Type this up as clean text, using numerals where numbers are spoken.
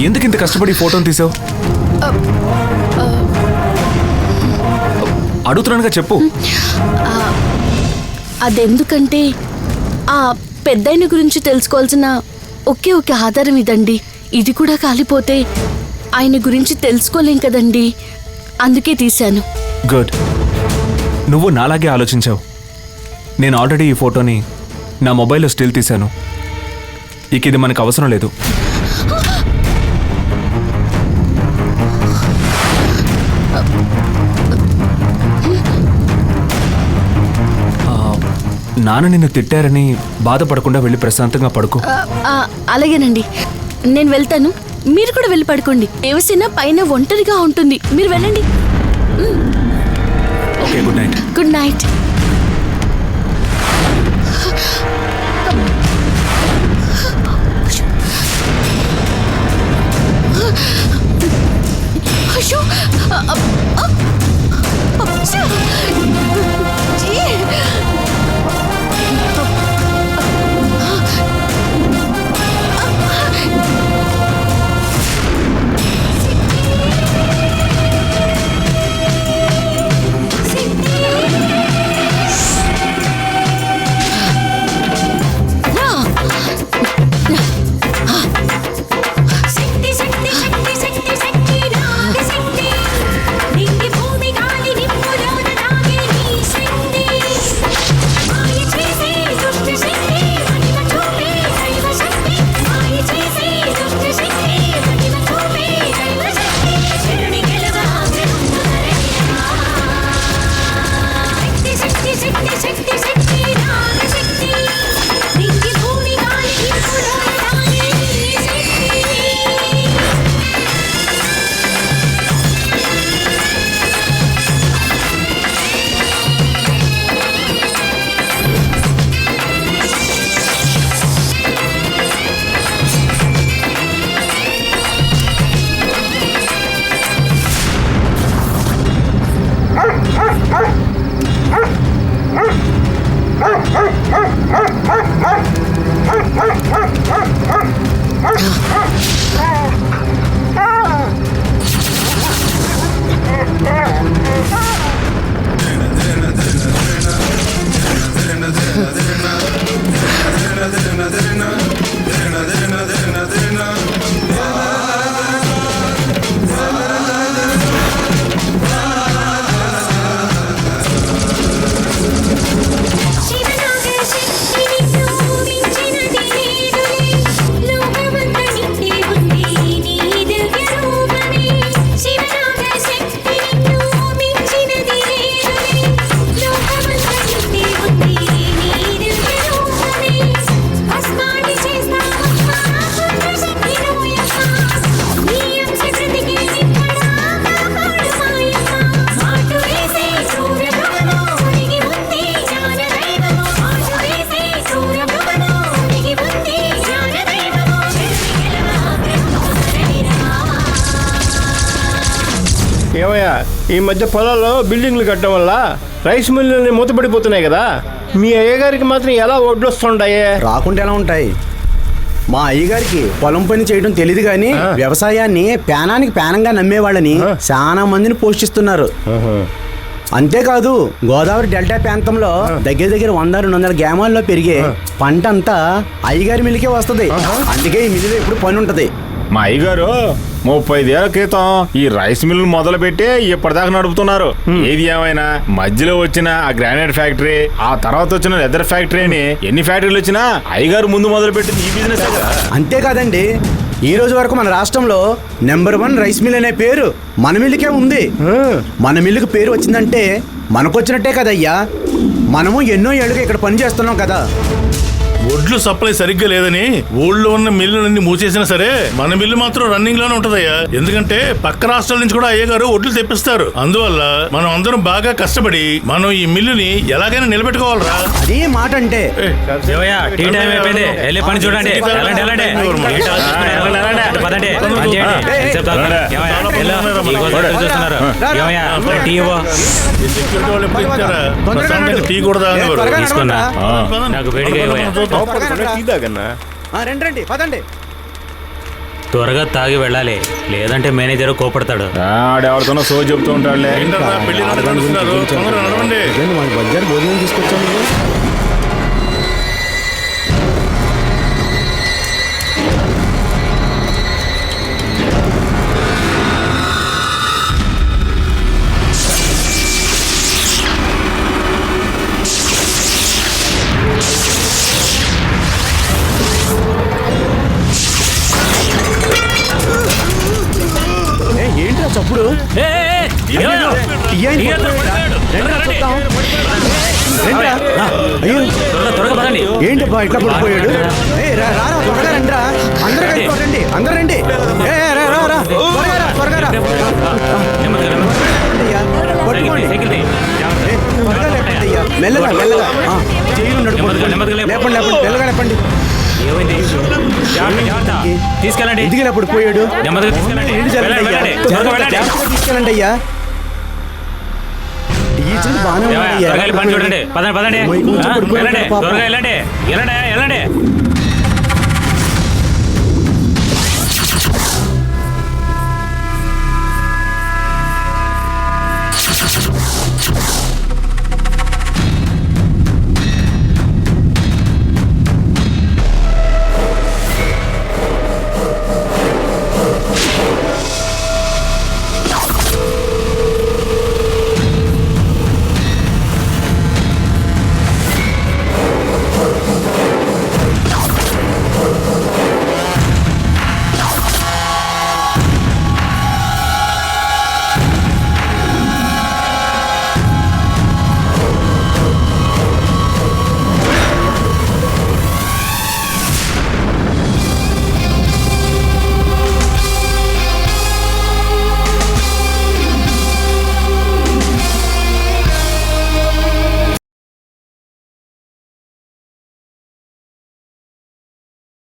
ఎందుకు ఇంత కష్టపడి ఫోటోని తీసావు? అడుగుతున్నానుగా, చెప్పు. అదెందుకంటే ఆ పెద్దయిన గురించి తెలుసుకోవాల్సిన ఒకే ఒక ఆధారం ఇదండి. ఇది కూడా కాలిపోతే ఆయన గురించి తెలుసుకోలేం కదండి, అందుకే తీశాను. గుడ్, నువ్వు నాలాగే ఆలోచించావు. నేను ఆల్రెడీ ఈ ఫోటోని నా మొబైల్లో స్టిల్ తీశాను. ఇక ఇది మనకు అవసరం లేదు. నాన్న నిన్ను తిట్టారని బాధపడకుండా వెళ్ళి ప్రశాంతంగా పడుకో. అలాగేనండి, నేను వెళ్తాను. మీరు కూడా వెళ్ళి పడుకోండి. దేవసేన పైన ఒంటరిగా ఉంటుంది, మీరు వెళ్ళండి. Okay, good night. Good night. ఏమయ్యా, ఈ మధ్య పొలాల్లో బిల్డింగ్లు కట్టడం వల్ల రైస్ మిల్లుని మూతపడిపోతున్నాయి కదా, మీ అయ్యగారికి మాత్రం ఎలా ఒడ్లు వస్తుంటాయే? రాకుండా ఎలా ఉంటాయి? మా అయ్యగారికి పొలం పని చేయడం తెలియదు కానీ వ్యవసాయాన్ని పేనానికి పేనంగా నమ్మేవాళ్ళని చాలా మందిని పోషిస్తున్నారు. అంతేకాదు, గోదావరి డెల్టా ప్రాంతంలో దగ్గర దగ్గర 100-200 గ్రామాల్లో పెరిగే పంట అంతా అయ్యగారి మిల్లుకే వస్తుంది. అందుకే ఈ మిల్లులో ఎప్పుడు పని ఉంటది. మా అయ్యగారు 35 ఏళ్ల క్రితం ఈ రైస్ మిల్లు మొదలు పెట్టి ఇప్పటిదాకా నడుపుతున్నారు. ఏది ఏమైనా మధ్యలో వచ్చిన ఆ గ్రానైట్ ఫ్యాక్టరీ, ఆ తర్వాత వచ్చిన లెదర్ ఫ్యాక్టరీ అని ఎన్ని ఫ్యాక్టరీలు వచ్చినా అయ్యగారు ముందు మొదలు పెట్టింది ఈ బిజినెస్. అంతేకాదండి, ఈ రోజు వరకు మన రాష్ట్రంలో నెంబర్ 1 రైస్ మిల్ అనే పేరు మన మిల్లుకే ఉంది. మన మిల్లుకి పేరు వచ్చిందంటే మనకొచ్చినట్టే కదయ్యా. మనము ఎన్నో ఏళ్ళుగా ఇక్కడ పని చేస్తున్నాం కదా. ఒడ్లు సప్లై సరిగ్గా లేదని ఊళ్ళో ఉన్న మిల్లులన్నీ మూసేసినా సరే మన మిల్లు మాత్రం రన్నింగ్ లోనే ఉంటదయ్యా. ఎందుకంటే పక్క రాష్ట్రాల నుంచి కూడా అయ్యగారు ఒడ్లు తెప్పిస్తారు. అందువల్ల మనం అందరం బాగా కష్టపడి మనం ఈ మిల్లుని ఎలాగైనా నిలబెట్టుకోవాలరా. అదే మాట అంటే టీ కూడా రండి పదండి. త్వరగా తాగి వెళ్ళాలి, లేదంటే మేనేజర్ కోపడతాడు. ఆడెవరితోనో సో చెప్తూ ఉంటాడులే. ఏంటన్నా పెళ్లి నాడు కలుస్తున్నారు, తొందరగా నడవండి. ఇదేంటి మన బజార్ భోజనం తీసుకొచ్చాను నువ్వు? ఏంట్రా చప్పుడు? త్వరగా పదండి. ఏంటబ్బా ఇట్లా పడిపోయాడు? రారా త్వరగా రండిరా, అందరూ కలిసి కొట్టండి, అందరూ రండి. త్వరగా రా, త్వరగా రా. అయ్యా, పట్టుకోండి. త్వరగా లేపండి అయ్యా, మెల్లగా మెల్లగా. జైలు ఉన్నాడు, పట్టుకోండి. లేపండి లేపండి, మెల్లగా లేపండి. ఏమైంది? తీసుకెళ్ళండి. ఎందుకు ఇలా పడిపోయాడు? నెమ్మదిగా తీసుకెళ్ళండి. ఏంటి జరిగింది అయ్యా? జాగ్రత్తగా తీసుకెళ్ళండి అయ్యా. డీజిల్ బాగానే ఉన్నాడు అయ్యా. పని చూడండి. పదండి పదండి, వెళ్ళండి, త్వరగా వెళ్ళండి, వెళ్ళండి వెళ్ళండి.